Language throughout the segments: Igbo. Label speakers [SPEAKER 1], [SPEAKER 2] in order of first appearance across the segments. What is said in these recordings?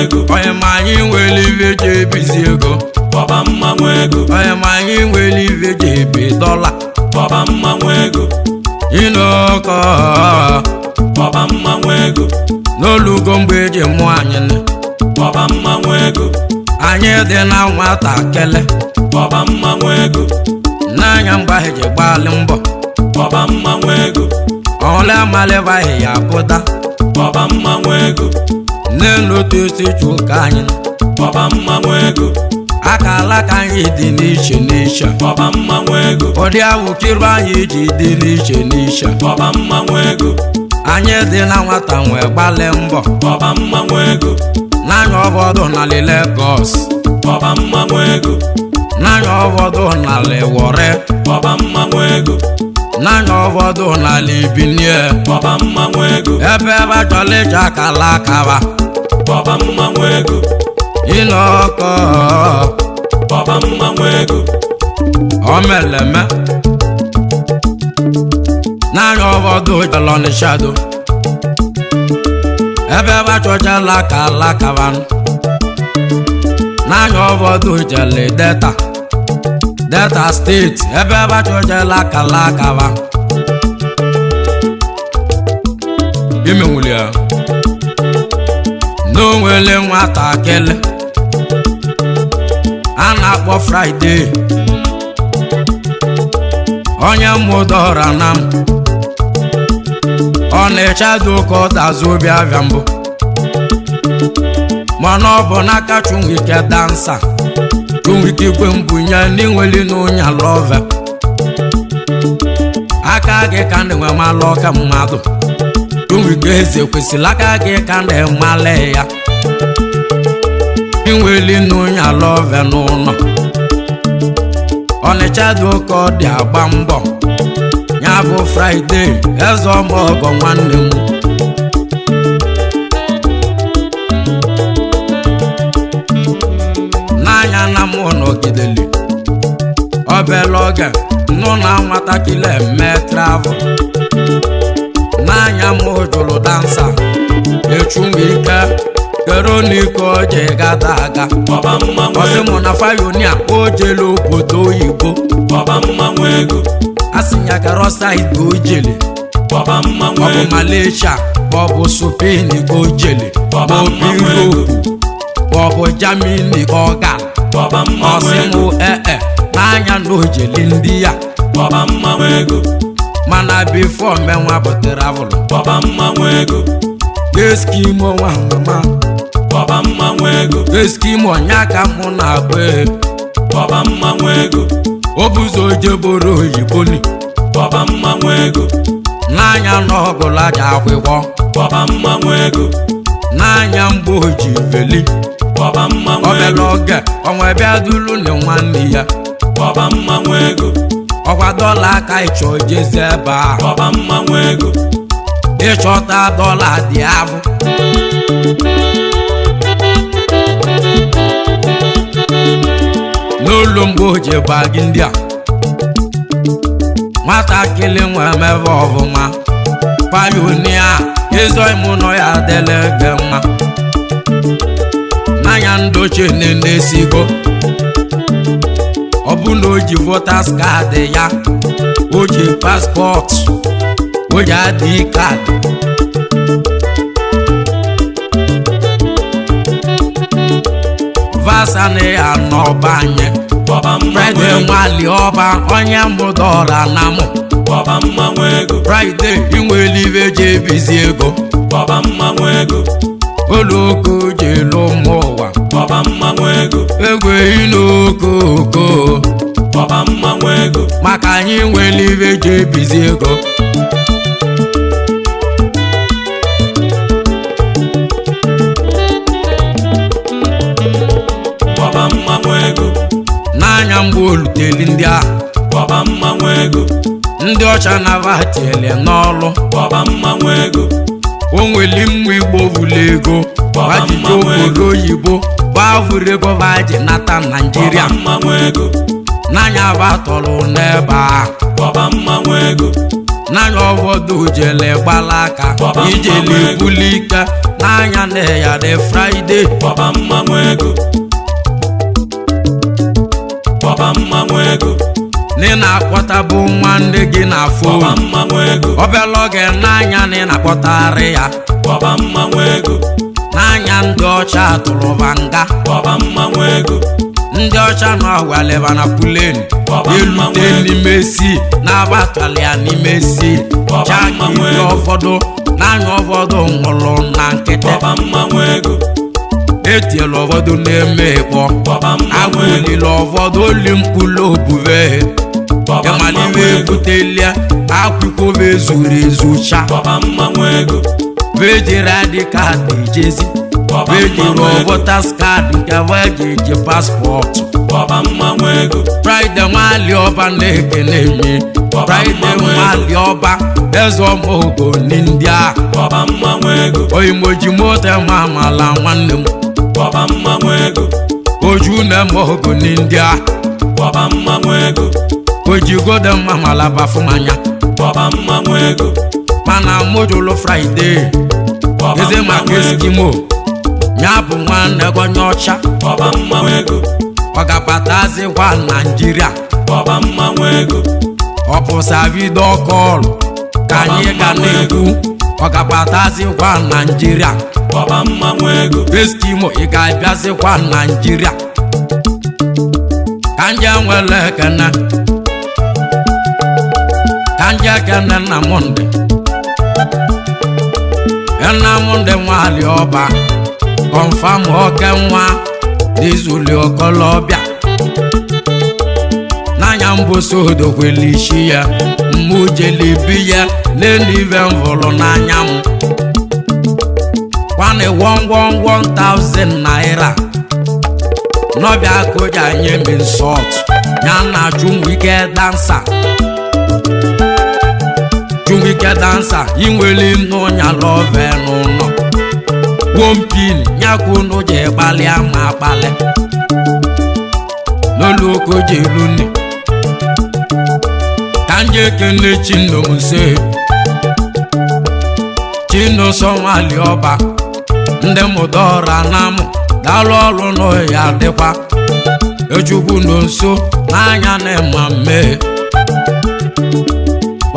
[SPEAKER 1] ego
[SPEAKER 2] onye ma anyị nwere ife ji ebizi ego
[SPEAKER 1] ọba mmanwụ ego
[SPEAKER 2] onye ma anyị nwere ife ji ebi dọla
[SPEAKER 1] ọba mmanwụ ego
[SPEAKER 2] ịnọkọ
[SPEAKER 1] ọba mmanwụ ego
[SPEAKER 2] n'olugo mgbe eji mụọ anyị
[SPEAKER 1] ọba mmanwụ ego
[SPEAKER 2] anyị dị na nwata kele
[SPEAKER 1] ọba mmanwụ ego
[SPEAKER 2] n'anya mgbe anyị ji gbalị mbọ
[SPEAKER 1] ọba mmanwụ ego
[SPEAKER 2] ọle amalịbaghị ya pụta
[SPEAKER 1] ọba mmanwụ ego
[SPEAKER 2] n'elu otu esi chuka anyị
[SPEAKER 1] ọba mmanwụ ego
[SPEAKER 2] aka alaka anyị dị n'iche n'iche
[SPEAKER 1] ọba mmanwụ ego
[SPEAKER 2] ụdị awụkiri anyị ji dị n'iche n'iche
[SPEAKER 1] ọba mmanwụ ego
[SPEAKER 2] anyị dị na nwata nwee gbalị mbọ
[SPEAKER 1] ọba mmanwụ ego
[SPEAKER 2] n'anya ọbọdụ na Lagos
[SPEAKER 1] ọba mmanwụ ego
[SPEAKER 2] n'anya ọbọdụ na Warri
[SPEAKER 1] ọba mmanwụ ego
[SPEAKER 2] n'anya ọbọdụ na Ibinie
[SPEAKER 1] ọba mmanwụ ego
[SPEAKER 2] ebe achọla iji akala akaba
[SPEAKER 1] ọba mmanwụ ego
[SPEAKER 2] ịnọkọ
[SPEAKER 1] ọba mmanwụ ego
[SPEAKER 2] omeleme n'anya ọbọdụ jelọnishado ebe achọchala akala akaba n'anya ọbọdụ jele Delta steeti ebe achọchala akala akaba imenwuli ya n'onwele nwatakịrị a na-akpọ Friday onye mụdọra na m ọ na-echado ka ọ dazi obi abịa mbụ mana ọ bụ n'aka Chunwike dansa Chunwike ikwe mbunye n'inweli n'onye lọve aka gị ka na-enwe malụ ọka mmadụ Chunwike eze kwesịrị aka gị ka na-emale ya inweli n'onye lọve n'ụlọ Ọnịcha dị oke ọ dị agba mbọ ya bụ Friday eze ọmọgọ nwanne m n'anya na mụ nọgideli obele oge nụ na nwatakịrị eme travel n'anya mụ jụrụ dansa Chunwike Veronica oje gada aga
[SPEAKER 1] ọba mmanwụ
[SPEAKER 2] ọsị
[SPEAKER 1] ego
[SPEAKER 2] mụ na Fayonia o jele obodo oyibo
[SPEAKER 1] ọba mmanwụ ego
[SPEAKER 2] asị ya gara ọsaidi o jele
[SPEAKER 1] ọba mmanwụ
[SPEAKER 2] ọ bụ
[SPEAKER 1] ego
[SPEAKER 2] Malaysia ma ọ bụ Spain ka o jele ma ọ bụ Europe ma ọ bụ Germany ka ọ gara
[SPEAKER 1] ọba mmanwụ
[SPEAKER 2] ọsị
[SPEAKER 1] ego
[SPEAKER 2] mụ n'anya na o jele ndị ya
[SPEAKER 1] ọba mmanwụ ego
[SPEAKER 2] mana bifo menwa bụ travel
[SPEAKER 1] ọba mmanwụ ego
[SPEAKER 2] Eskimo nwa mama
[SPEAKER 1] ọba mmanwụ ego
[SPEAKER 2] Eskimo nya ka mụ na-agba
[SPEAKER 1] ọba mmanwụ ego
[SPEAKER 2] o buzo jeboro oyibo ni
[SPEAKER 1] ọba mmanwụ ego
[SPEAKER 2] n'anya na ọgụla ji akwụkwọ
[SPEAKER 1] ọba mmanwụ ego
[SPEAKER 2] n'anya mgbe o ji veli
[SPEAKER 1] ọba mmanwụ
[SPEAKER 2] obele
[SPEAKER 1] ego
[SPEAKER 2] oge ọnwa bịa dulu na nwanne ya
[SPEAKER 1] ọba mmanwụ ego
[SPEAKER 2] ọkwa dọla aka ịchọ jezi ebe ahụ
[SPEAKER 1] ọba mmanwụ ego
[SPEAKER 2] ịchọta dọla dị avụ n'ụlọ mgbe o ji gba gị ndị a nwatakịrị nwe emebe ọfụma Fayonia ịzọ ịmụ nọ ya adịla ege mma n'anya ndochie na-esigo ọ bụ na o ji votas kaadị ya o ji paspọtụ o ji adị kaadị vasa na ya n'ọba anyị
[SPEAKER 1] ọba mmanwụ
[SPEAKER 2] Friday
[SPEAKER 1] ego
[SPEAKER 2] nwali ọba onye mụdọra na mụ
[SPEAKER 1] ọba mmanwụ ego
[SPEAKER 2] Friday inweli ibe ji ebizi ego
[SPEAKER 1] ọba mmanwụ ego
[SPEAKER 2] oloko jelu ụmụ ụwa
[SPEAKER 1] ọba mmanwụ ego
[SPEAKER 2] egwe inokoko
[SPEAKER 1] ọba mmanwụ ego
[SPEAKER 2] maka anyị nwere ibe ji ebizi ego
[SPEAKER 1] ọba mmanwụ ego
[SPEAKER 2] n'anya mgbe oluteli ndị ahụ
[SPEAKER 1] ọba mmanwụ ego
[SPEAKER 2] ndị ọcha na-avatiele n'ọlụ
[SPEAKER 1] ọba mmanwụ ego
[SPEAKER 2] o nweli mmụ Igbo vụlụ ego gbajije obodo oyibo gbavụrụ ego vaji nata Naijiria
[SPEAKER 1] ọba mmanwụ ego
[SPEAKER 2] n'anya vatọlụ n'ebe ahụ
[SPEAKER 1] ọba mmanwụ ego
[SPEAKER 2] n'anya ọbọdụ jele gbala aka ijele buli ike n'anya na ya dị Friday
[SPEAKER 1] Bọba mmanwụ ego Bọba mmanwụ ego
[SPEAKER 2] Nị na-akpọta bụ nwanne gị na fon
[SPEAKER 1] Bọba mmanwụ ego
[SPEAKER 2] Obele oge n'anya nị na-akpọtarị ya
[SPEAKER 1] Bọba mmanwụ ego
[SPEAKER 2] n'anya ndị ọcha atụrụba nga
[SPEAKER 1] Bọba mmanwụ ego
[SPEAKER 2] ndị ọcha n'ọgwaleba na pulen elute n'ime si na-abatali ya n'ime si chakiri ụfọdụ n'anya ụfọdụ nwụrụ na nkịtị
[SPEAKER 1] Bọba mmanwụ ego
[SPEAKER 2] etiela ụfọdụ na-eme ịkpọ agwụlile ụfọdụ oli mkpụrụ obuve ịmaliwe ebutelia akwụkwọ ezuru ezucha
[SPEAKER 1] Bọba mmanwụ ego
[SPEAKER 2] vejiri adị kaadị ejezi vejiri votas kaadị nke vajeji paspọtụ
[SPEAKER 1] Bọba mmanwụ ego
[SPEAKER 2] Friday nwali ọba na-ekele mi Friday nwali ọba eze ọmụogo ndị a
[SPEAKER 1] Bọba mmanwụ ego
[SPEAKER 2] oyimoji moto ma amala nwanne m
[SPEAKER 1] Bọba mmanwụ ego
[SPEAKER 2] oju na-eme ogo ndị a
[SPEAKER 1] Bọba mmanwụ ego
[SPEAKER 2] ojigodo mma mala bafumanya
[SPEAKER 1] Bọba mmanwụ ego
[SPEAKER 2] mana mojolo Friday eze maka Eskimo ya bụ nwanne onye ọcha
[SPEAKER 1] Bọba mmanwụ ego
[SPEAKER 2] ọ ga-abatazikwa Naịjirịa
[SPEAKER 1] Bọba mmanwụ ego
[SPEAKER 2] ọ pụsa vidio kọlụ ka anyị ga na-ekwu ọ ga-abatazikwa Naịjirịa
[SPEAKER 1] Bọba mmanwụ ego
[SPEAKER 2] Eskimo ị ga-abịazikwa Naịjirịa ka nje nwere ekene ka nje ekene Nnamdị nwali ọba kọnfam oke nwa dizuli okolobịa n'anya mbosi odokwele isi ya mmujelebi ya n'enive mvụrụ n'anya m kwani 1,000 naira n'ọbịa koja nye m nsọt ya na Jumwike dansa inwele n'ụnya love n'ụlọ wompin nyakwunu je gbalịa ma akpali n'oloko jeluni ka nje ekele Chinonso nwali ọba ndị mụdọra na mụ dalụ ọrụ n'ọya dịkwa ejugwu nso n'anya na ịma mmehie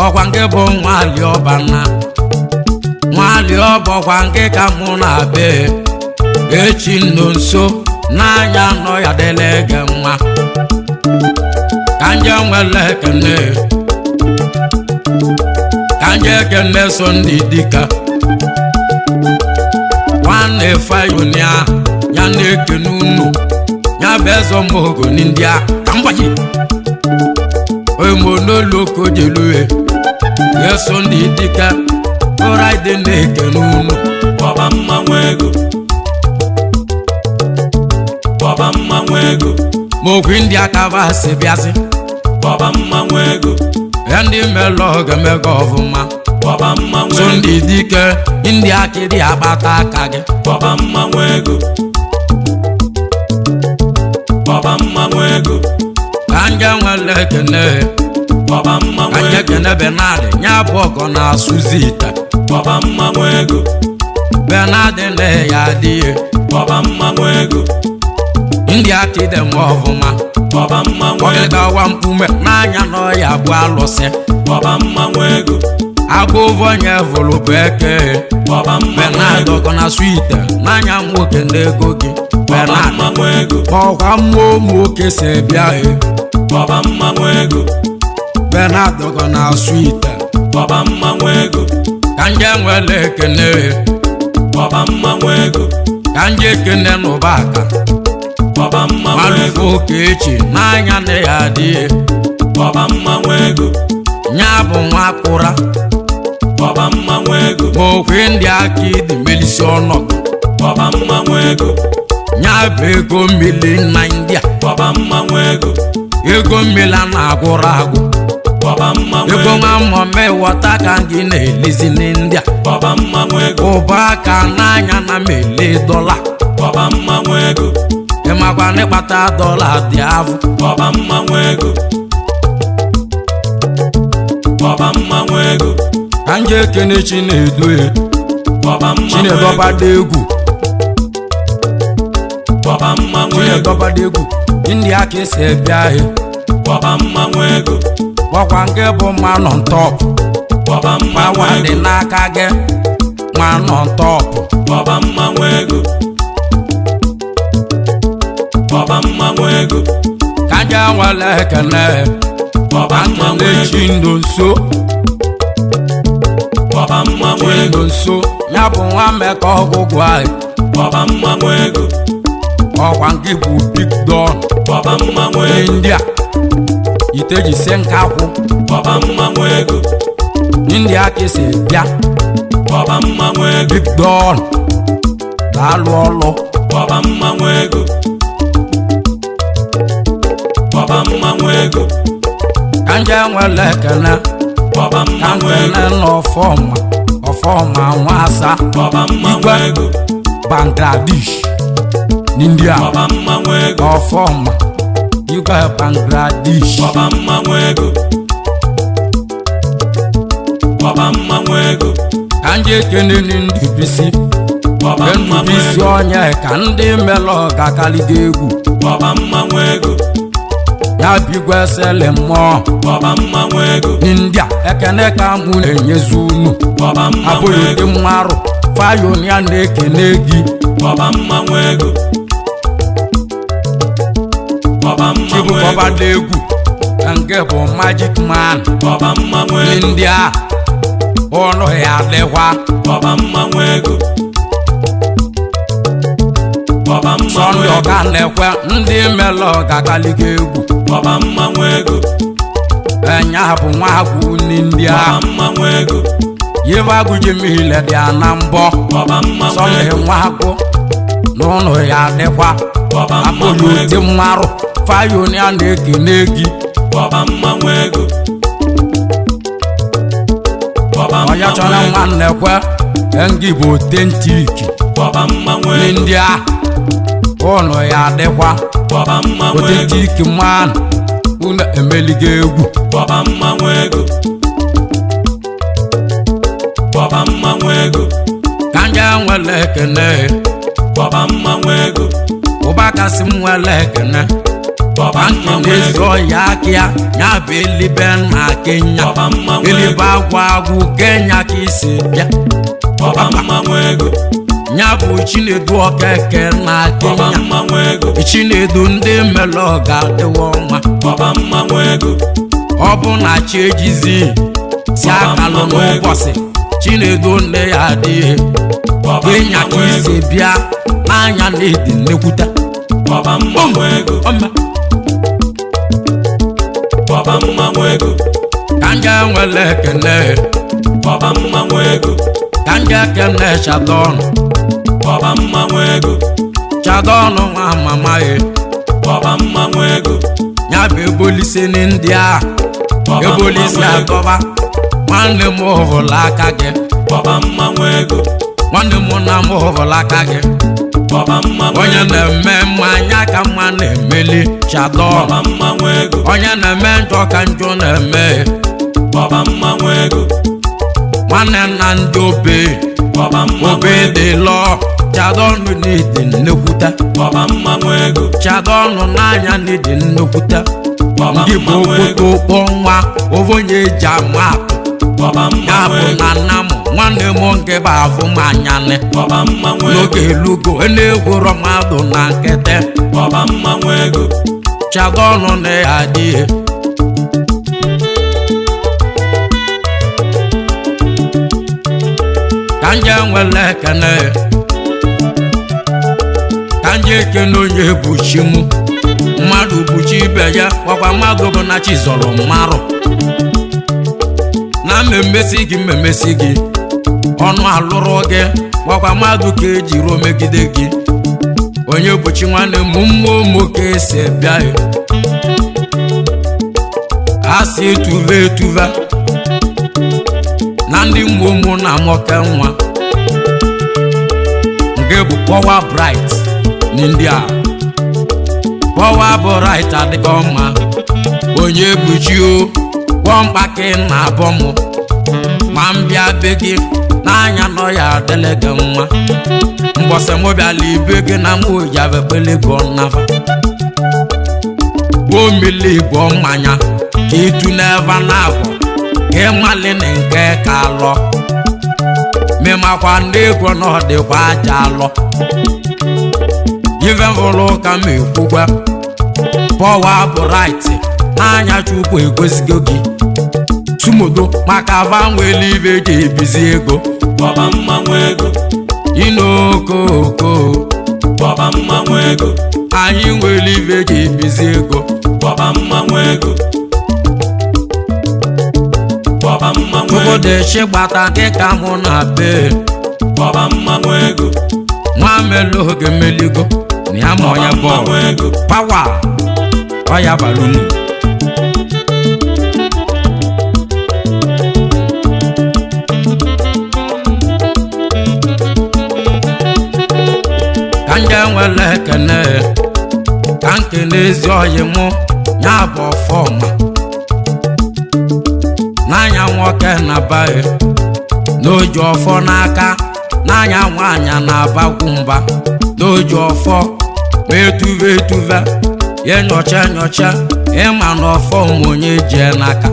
[SPEAKER 2] ọkwa nke bụ nwali ọba na nwali ọba ọkwa nke ka mụ na-abịa Chinonso n'anya nọ ya dịla ege mma ka nje nwere ekene ka nje ekene so ndị dịka nwanne Fayonia ya na-ekene unu ya bụ eze ọmụogo ndị a ka mgbaji omonoloko jelue yeso ndị dịka Friday na-ekene unu
[SPEAKER 1] Bọba mmanwụ ego Bọba mmanwụ ego
[SPEAKER 2] mokwi ndị akaba asị bịasị
[SPEAKER 1] Bọba mmanwụ ego
[SPEAKER 2] ya ndị melụ ogemego ọfụma
[SPEAKER 1] Bọba mmanwụ
[SPEAKER 2] so
[SPEAKER 1] ego
[SPEAKER 2] ndị dike ndị akịrị agbata aka gị
[SPEAKER 1] Bọba mmanwụ ego Bọba mmanwụ ego
[SPEAKER 2] ka nje nwere ekene
[SPEAKER 1] Bọba mmanwụ
[SPEAKER 2] ka nje
[SPEAKER 1] ego
[SPEAKER 2] ekene Benadị ya bụ ọgọ na-asụzi ite
[SPEAKER 1] Bọba mmanwụ ego
[SPEAKER 2] Benadị na ya adịghị
[SPEAKER 1] Bọba mmanwụ ego
[SPEAKER 2] ndị akịdị m ọfụma
[SPEAKER 1] Bọba mmanwụ ego
[SPEAKER 2] ọgịgawa mkpume n'anya na ọya bụ alụsị
[SPEAKER 1] Bọba mmanwụ ego
[SPEAKER 2] agụvọ onye vụrụ bụ eke
[SPEAKER 1] Bọba mmanwụ
[SPEAKER 2] Benadị
[SPEAKER 1] ego
[SPEAKER 2] ọgọ na swite n'anya nwoke na ego gị
[SPEAKER 1] Bọba
[SPEAKER 2] Benadị
[SPEAKER 1] mmanwụ ego
[SPEAKER 2] ọkwa mmụọ nwoke si bịa
[SPEAKER 1] Bọba mmanwụ ego
[SPEAKER 2] Benadị ọgọ na swite
[SPEAKER 1] Bọba mmanwụ ego
[SPEAKER 2] ka nje nwere ekene
[SPEAKER 1] Bọba mmanwụ ego
[SPEAKER 2] ka nje ekene n'ụba aka
[SPEAKER 1] Bọba mmanwụ ego
[SPEAKER 2] malụfo Okechi n'anya na ya adịghị
[SPEAKER 1] Bọba mmanwụ ego
[SPEAKER 2] ya bụ nwa akụra
[SPEAKER 1] Bọba mmanwụ ego
[SPEAKER 2] ma okwe ndị aka ịdị melisi ọnọdụ
[SPEAKER 1] Bọba mmanwụ ego
[SPEAKER 2] ya bụ ego mmiri na India
[SPEAKER 1] Bọba mmanwụ ego
[SPEAKER 2] ego mmiri a na-agwụrụ agwụ
[SPEAKER 1] Bọba mmanwụ
[SPEAKER 2] ego
[SPEAKER 1] ego
[SPEAKER 2] nwa mmemme ịghọta ka gị na-elezi n'India
[SPEAKER 1] Bọba mmanwụ ego
[SPEAKER 2] ụba aka n'anya na mele dọla
[SPEAKER 1] Bọba mmanwụ ego
[SPEAKER 2] ịmakwa n'ịkpata dọla dị avụ
[SPEAKER 1] Bọba mmanwụ ego Bọba mmanwụ ego
[SPEAKER 2] ka nje ekene Chinedu
[SPEAKER 1] Baba mmanwụ
[SPEAKER 2] Chinedu
[SPEAKER 1] ego.
[SPEAKER 2] ọbada egwu
[SPEAKER 1] Baba mmanwụ
[SPEAKER 2] Chinedu
[SPEAKER 1] ego.
[SPEAKER 2] ọbada egwu ndị aka esi ebịa ahịa
[SPEAKER 1] Baba mmanwụ ego.
[SPEAKER 2] gbakwa nke bụ ma nọ ntọpụ
[SPEAKER 1] Baba mmanwụ
[SPEAKER 2] pawa dị
[SPEAKER 1] ego.
[SPEAKER 2] n'aka gị ma nọ ntọpụ
[SPEAKER 1] Baba mmanwụ ego. Baba mmanwụ ego.
[SPEAKER 2] ka nje nwere ekele
[SPEAKER 1] Baba mmanwụ
[SPEAKER 2] ekele
[SPEAKER 1] ego.
[SPEAKER 2] Chindo nso
[SPEAKER 1] Baba mmanwụ ego.
[SPEAKER 2] Chindo nso ya bụ nwa mmekọ ọgwụgwụ anyị
[SPEAKER 1] Baba mmanwụ ego.
[SPEAKER 2] ọkwa nke bụ Big Don
[SPEAKER 1] Baba mmanwụ ego.
[SPEAKER 2] India itejise nkakwụ
[SPEAKER 1] Baba mmanwụ ego.
[SPEAKER 2] ndị aka esi bịa
[SPEAKER 1] Baba mmanwụ ego.
[SPEAKER 2] Big Don na-alụ ọlụ
[SPEAKER 1] Baba mmanwụ ego. Baba mmanwụ ego.
[SPEAKER 2] ka nje nwere ekele
[SPEAKER 1] Baba
[SPEAKER 2] ka
[SPEAKER 1] mmanwụ ego.
[SPEAKER 2] nkele na ọfọma nwa asa
[SPEAKER 1] Baba mmanwụ
[SPEAKER 2] Igwe
[SPEAKER 1] ego.
[SPEAKER 2] Bangladesh n'India
[SPEAKER 1] Baba mmanwụ ego.
[SPEAKER 2] ọfọma Igwe Bangladesh
[SPEAKER 1] Baba mmanwụ ego. Baba mmanwụ ego.
[SPEAKER 2] ka nje ekene Ndubisi
[SPEAKER 1] Baba mmanwụ
[SPEAKER 2] Ndubisi
[SPEAKER 1] ego.
[SPEAKER 2] onye ka ndị melọ ga-akaliga egwu
[SPEAKER 1] Baba mmanwụ ego.
[SPEAKER 2] ya bigwe sele mmụọ
[SPEAKER 1] Baba mmanwụ ego.
[SPEAKER 2] India ekene ka mụ na-enyezi unu
[SPEAKER 1] Baba mmanwụ
[SPEAKER 2] abụghị
[SPEAKER 1] ego.
[SPEAKER 2] ụdị mmarụ Fayonia na-ekene gị
[SPEAKER 1] Baba mmanwụ ego. Baba mmanwụ ego.
[SPEAKER 2] chibụkọbada egwu ka nke bụ Magic Man
[SPEAKER 1] Baba mmanwụ ego.
[SPEAKER 2] India ọnụ ya adịkwa
[SPEAKER 1] Baba mmanwụ ego. Baba mmanwụ
[SPEAKER 2] Sọnde
[SPEAKER 1] ego.
[SPEAKER 2] ọga na-ekwe ndị melọ ga-akaliga egwu
[SPEAKER 1] Baba mmanwụ ego.
[SPEAKER 2] enya bụ nwa agwụ n'India
[SPEAKER 1] Baba mmanwụ ego.
[SPEAKER 2] yive agụji mile dị ya na mbọ
[SPEAKER 1] Baba mmanwụ
[SPEAKER 2] Sọnde
[SPEAKER 1] ego.
[SPEAKER 2] nwa agwụ n'ụlọ ya adịkwa
[SPEAKER 1] Baba
[SPEAKER 2] abụghị
[SPEAKER 1] mmanwụ
[SPEAKER 2] ụdị
[SPEAKER 1] ego.
[SPEAKER 2] mmarụ Fayonia na-ekene gị
[SPEAKER 1] Baba mmanwụ ego. Baba
[SPEAKER 2] onye chọrọ
[SPEAKER 1] mmanwụ ego.
[SPEAKER 2] nwanne kwe ngị bụ otentik
[SPEAKER 1] Baba mmanwụ ego.
[SPEAKER 2] n'India ụlọ ya adịkwa
[SPEAKER 1] Baba mmanwụ ego.
[SPEAKER 2] otentik man unu emeligo egwu
[SPEAKER 1] Baba mmanwụ ego. Baba mmanwụ ego.
[SPEAKER 2] ka nje nwere ekene
[SPEAKER 1] Baba mmanwụ ego.
[SPEAKER 2] ụba kasị m nwere ekene
[SPEAKER 1] Baba mmanwụ
[SPEAKER 2] nkene ezi
[SPEAKER 1] ego.
[SPEAKER 2] ọya aka ya ya bụ elibe na Kenya
[SPEAKER 1] Baba mmanwụ
[SPEAKER 2] elibe
[SPEAKER 1] ego.
[SPEAKER 2] agwụ agwụ Kenya ka isi bịa
[SPEAKER 1] Baba mmanwụ ego.
[SPEAKER 2] ya bụ Chinedu Okeke na
[SPEAKER 1] Baba
[SPEAKER 2] Kenya
[SPEAKER 1] mmanwụ ego.
[SPEAKER 2] Chinedu ndị melọ ga-adịwa ọnwa
[SPEAKER 1] Baba mmanwụ ego.
[SPEAKER 2] ọ bụ na chi ejizi si akalụ n'ụbọchị Chinedu nne ya adịghị
[SPEAKER 1] Baba
[SPEAKER 2] Kenya ka
[SPEAKER 1] mmanwụ ego.
[SPEAKER 2] isi bịa n'anya na-edi nnekwuta
[SPEAKER 1] Baba mmanwụ ego.
[SPEAKER 2] ọma
[SPEAKER 1] Baba mmanwụ ego.
[SPEAKER 2] ka nje nwere ekele
[SPEAKER 1] Baba mmanwụ ego.
[SPEAKER 2] ka nje ekele Chadon
[SPEAKER 1] Baba mmanwụ ego.
[SPEAKER 2] Chadon nwa mama ya
[SPEAKER 1] Baba mmanwụ ego.
[SPEAKER 2] ya bụ ebolisi ndị a
[SPEAKER 1] Baba
[SPEAKER 2] ebolisi
[SPEAKER 1] mmanwụ ego.
[SPEAKER 2] atọba nwanne m hụrụ aka gị
[SPEAKER 1] Baba mmanwụ ego.
[SPEAKER 2] nwanne m na m hụrụ aka gị
[SPEAKER 1] Baba mmanwụ
[SPEAKER 2] onye
[SPEAKER 1] ego.
[SPEAKER 2] na-eme mmanya ka mma na-emeli Chadon
[SPEAKER 1] Baba mmanwụ ego.
[SPEAKER 2] onye na-eme njọ ka njọ na-eme
[SPEAKER 1] Baba mmanwụ ego.
[SPEAKER 2] nwanne nna ndị obe
[SPEAKER 1] Baba mmanwụ
[SPEAKER 2] obe
[SPEAKER 1] ego.
[SPEAKER 2] dị lọ Chadon n'idi nnekwuta
[SPEAKER 1] Baba mmanwụ ego.
[SPEAKER 2] Chadon n'anya n'idi nnekwuta
[SPEAKER 1] Baba
[SPEAKER 2] ndị bụ
[SPEAKER 1] mmanwụ ego.
[SPEAKER 2] okpoto ụkpọ nwa ovonye eji ama atụ
[SPEAKER 1] Baba
[SPEAKER 2] ya
[SPEAKER 1] mmanwụ
[SPEAKER 2] bụ
[SPEAKER 1] ego.
[SPEAKER 2] na nna m nwanne m nke bụ afụ m anyane
[SPEAKER 1] Baba mmanwụ ego.
[SPEAKER 2] n'oge elugo na-egwuro mmadụ na nkịtị
[SPEAKER 1] Baba mmanwụ ego.
[SPEAKER 2] Chadon na ya adịghị ka nje nwere ekene ka nje ekene onye buchi m mmadụ buchi ibe ya gwakwa mmadụ bụ na chi zọrọ mmarụ na mmemmesi gị ọnụ alụrụ gị gwakwa mmadụ ka ejiro megide gị onye buchi nwanne m mmụọ ụmụ ka esi bịa a si etuva na ndị mmụọ na nwoke nwa nke bụ Power Bright n'India Power Bright adịghị mma onye buchi o gwọ mkpaki na abọ m ma m bịa be gị n'anya nọ ya adịle gị nwa mbọsị mụ bịala ibe gị na mụ ya bepele gị ọnafa omili bụ mmanya ka ịtụ n'ebe na-abụ ka ịmali na nke ka alọ memakwa ndị ego na ọ dịkwa aja alọ ive mvụlụ ka m ekwukwa pọwa bụ raịtị n'anya Chukwu egozigo gị tumudo maka banwele ibe ji ebizi ego
[SPEAKER 1] kpọba mmanwụ ego
[SPEAKER 2] inokoko
[SPEAKER 1] kpọba mmanwụ ego
[SPEAKER 2] anyị nwere ibe ji ebizi ego
[SPEAKER 1] kpọba mmanwụ ego kpọba mmanwụ ego
[SPEAKER 2] Chukwudeshi gbata gị ka mụ na be
[SPEAKER 1] kpọba mmanwụ ego
[SPEAKER 2] nwa melu oge meligo na ya ma onye bọọlụ
[SPEAKER 1] ego
[SPEAKER 2] pawa ọya balunu ka nje nwere ekene ka nkene ezi oyi mụ ya bụ ọfọma n'anya nwoke na bae n'oji ọfọ n'aka n'anya nwaanyị na-abagwu mba n'oji ọfọ ma etuve ya nyocha ịma na ọfọ onye jee n'aka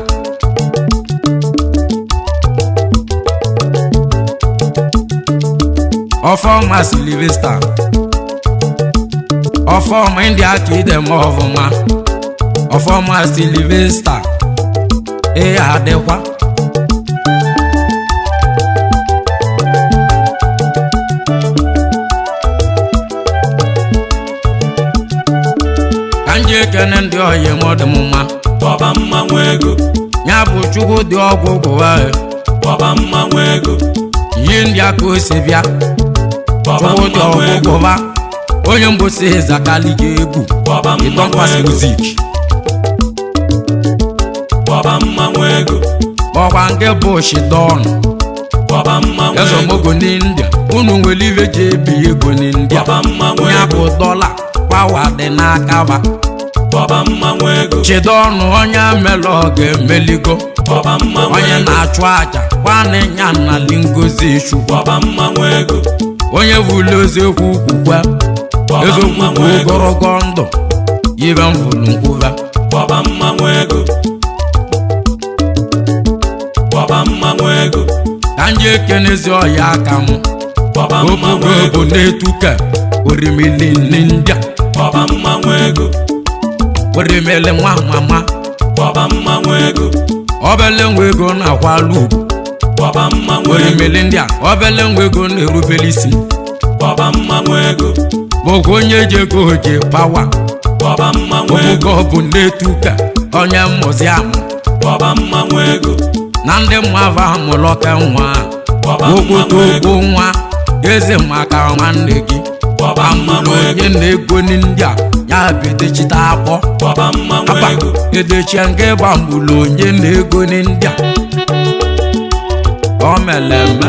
[SPEAKER 2] ọfọma Silvesta ọfọma ndị aka idem ọfụma ọfọma Silvesta ihe adịkwa ka nje ekene ndị oyi m dị m mma
[SPEAKER 1] kpọba mmanwụ ego
[SPEAKER 2] ya bụ Chukwu dị ọgwụgwụ
[SPEAKER 1] kpọba mmanwụ ego
[SPEAKER 2] ihe ndị aka o si bịa Chukwu dị ọgwụgwụ onye mbosi zakali gị egwu ịtọkwasị muzik
[SPEAKER 1] kpọba mmanwụ ego
[SPEAKER 2] ọkwa nke bụ shidọnụ
[SPEAKER 1] kpọba mmanwụ ego
[SPEAKER 2] ezomogo n'India unu nwere ibe ji ebi ego n'India
[SPEAKER 1] kpọba mmanwụ
[SPEAKER 2] ya
[SPEAKER 1] ego
[SPEAKER 2] bụ dọla pawa dị n'aka ba
[SPEAKER 1] kpọba mmanwụ ego
[SPEAKER 2] chidọnụ onye melụ ọ ga-emeligo
[SPEAKER 1] kpọba mmanwụ
[SPEAKER 2] onye
[SPEAKER 1] ego
[SPEAKER 2] na-achụ aja kwana nya nnali ngozi chukwu
[SPEAKER 1] kpọba mmanwụ ego
[SPEAKER 2] onye bụlu eziokwu kwukwa eziokwu bụ ogologo ndụ ibe m bụrụ nkwuba
[SPEAKER 1] kpọba mmanwụ ego kpọba mmanwụ ego
[SPEAKER 2] ka nje ekenezi ọya aka m
[SPEAKER 1] kpọba mmanwụ
[SPEAKER 2] obogo
[SPEAKER 1] ego
[SPEAKER 2] bụ na-etuka orimili n'India
[SPEAKER 1] kpọba mmanwụ ego
[SPEAKER 2] orimili nwa mama
[SPEAKER 1] kpọba mmanwụ ego
[SPEAKER 2] obele nwa ego na-akwala ugwu
[SPEAKER 1] kpọba mmanwụ ego
[SPEAKER 2] orimili ndị a obele nwa ego na-erubere isi
[SPEAKER 1] kpọba mmanwụ ego
[SPEAKER 2] bụkwa onye ji ego ji pawa
[SPEAKER 1] kpọba mmanwụ ego
[SPEAKER 2] obogo bụ na-etuka onye mmụzi amụ
[SPEAKER 1] kpọba mmanwụ ego
[SPEAKER 2] na ndị mmava amụlọka nwa
[SPEAKER 1] kpọba mmanwụ
[SPEAKER 2] ogbodogo nwa eze maka nwanne gị
[SPEAKER 1] kpọba
[SPEAKER 2] amụrụ
[SPEAKER 1] mmanwụ ego
[SPEAKER 2] onye na-ego ndị a ya bụ edechita akpọ
[SPEAKER 1] kpọba mmanwụ
[SPEAKER 2] aba
[SPEAKER 1] ego
[SPEAKER 2] edechie nke gbamgbulu onye na-ego ndị a o mere eme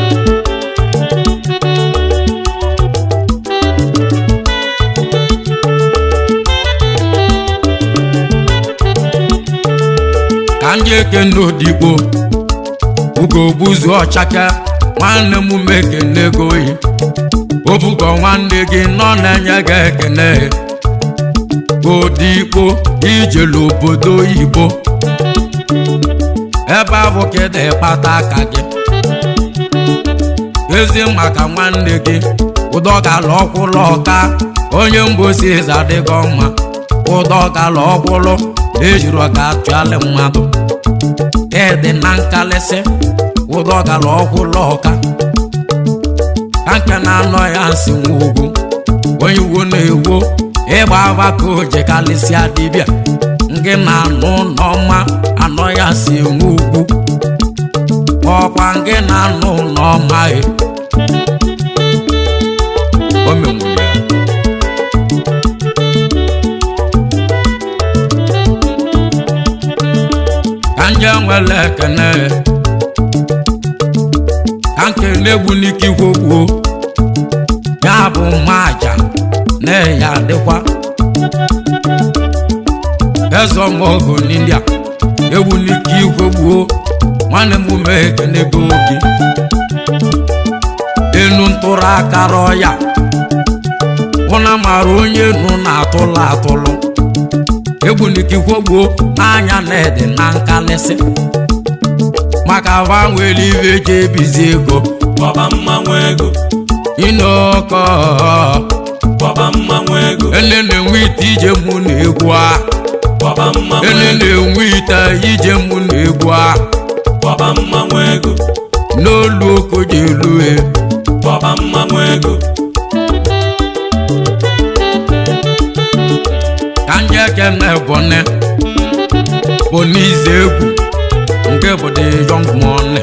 [SPEAKER 2] ka ndị eke n'odigbo ugogbuzu ọchake nwanne m mekene ego oyi obugo nwanne gị nọ na-enye gị ekene odigbo ijelu obodo oyibo ebe ahụ ka ị na-ekpata aka gị ezi maka nwanne gị ụdọgala ọkwụlụ ọka onye mbosi eze adịghị ọma ụdọgala ọkwụlụ ejiri ọka tụalị mmadụ ịdị na nkalịsị ụdọgala ọkwụlụ ọka ka nke na-anọ ya nsị nwa ugwu onye uwo na-ewo ịgba ava ka o jekalịsịa dibịa nke na-anụ n'ọma anọ ya si enwe ugwu ọkwa nke na-anụ n'ọma o menwere ka nje nwere ekene ka nke na-egbu n'ike ikwogbuo ya bụ maja na-eya adịkwa ezomogo n'India egbu n'ike ikwogbuo nwanne m mekenego gị enu ntụrụ akara ọya ụna mara onye nụ na-atụlụ atụlụ egbunikikwogboo n'anya na-ede na nkalịsị maka va nwere ibe ji ebizi ego
[SPEAKER 1] ọba mmanwụ ego
[SPEAKER 2] inoko
[SPEAKER 1] ọba mmanwụ ego
[SPEAKER 2] ele na-enwe ite ije mụ na egwu a
[SPEAKER 1] ọba mmanwụ
[SPEAKER 2] ele
[SPEAKER 1] ego
[SPEAKER 2] na-enwe ite ije mụ na egwu a
[SPEAKER 1] ọba mmanwụ ego
[SPEAKER 2] n'olu okoji elu
[SPEAKER 1] ọba mmanwụ ego
[SPEAKER 2] ka nje kene bone bonize egwu nke bụ the young money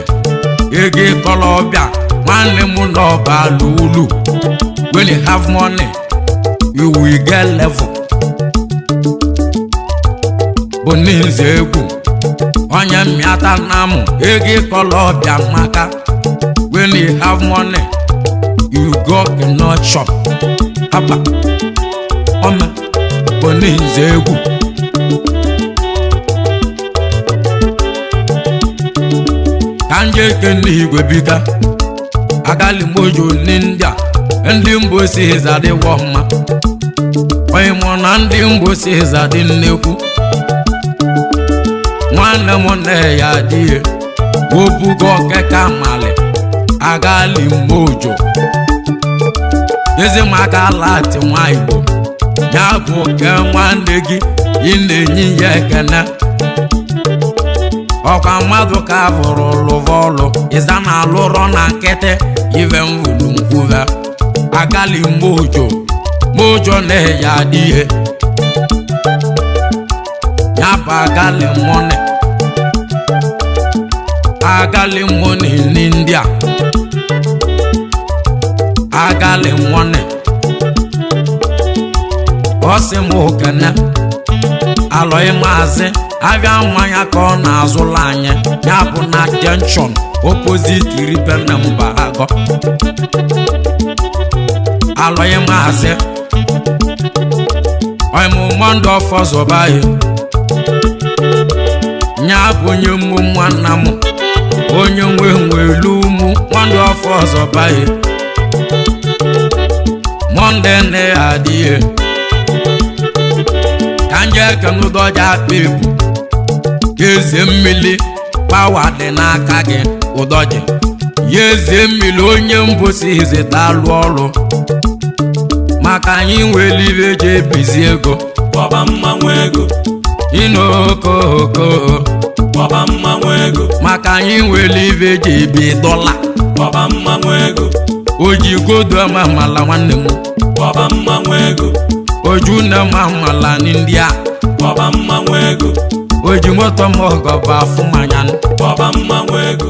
[SPEAKER 2] ego ịkọlọbịa nwanne m n'ọba lulu when you have money you will get level bonize egwu onye mmịata na mụ ego ịkọlọbịa maka when you have money you go cannot shop haba ome bonize egwu ka nje kene igwe bika agali mojo n'india ndị mbosi zadịwo mma onye mụ na ndị mbosi zadị nnekwu nwanne m nne ya adịghị obugo keka mali agali mojo ezi maka lati nwa igbo ya bụ ke nwanne gị ị na-enye ya ekene ọkwa mmadụ ka bụrụ lụvọlụ ịza na alụrọ na nkịtị ive mvulu nkwuve agali mojo na-eya adịghị ya bụ agali mone n'india agali mone ọsị m okene alọghị maazị abịa mmanya ka ọ na-azụla anyị ya bụ na junction opposite Iribene Mbaagọ alọghị maazị ọmụmụ ndụ ọfọ zọbaghị ya bụ onye mụ nwanna m onye nwelu ụmụ ndụ ọfọ zọbaghị monde na-adịghị ka nje kenudoja akpa ebu eze mmiri pawa dị n'aka gị ụdọji ya eze mmiri onye mbosi izita alụ ọrụ maka anyị nwere ibe ji ebizi ego
[SPEAKER 1] ọba mmanwụ ego
[SPEAKER 2] inokoko
[SPEAKER 1] ọba mmanwụ ego
[SPEAKER 2] maka anyị nwere ibe ji ebi dọla
[SPEAKER 1] ọba mmanwụ ego
[SPEAKER 2] oji godo amala nwanne m
[SPEAKER 1] ọba mmanwụ ego
[SPEAKER 2] oju na amala ndị a
[SPEAKER 1] ọba mmanwụ ego
[SPEAKER 2] oji moto m ọgọba afụ manya
[SPEAKER 1] ọba mmanwụ ego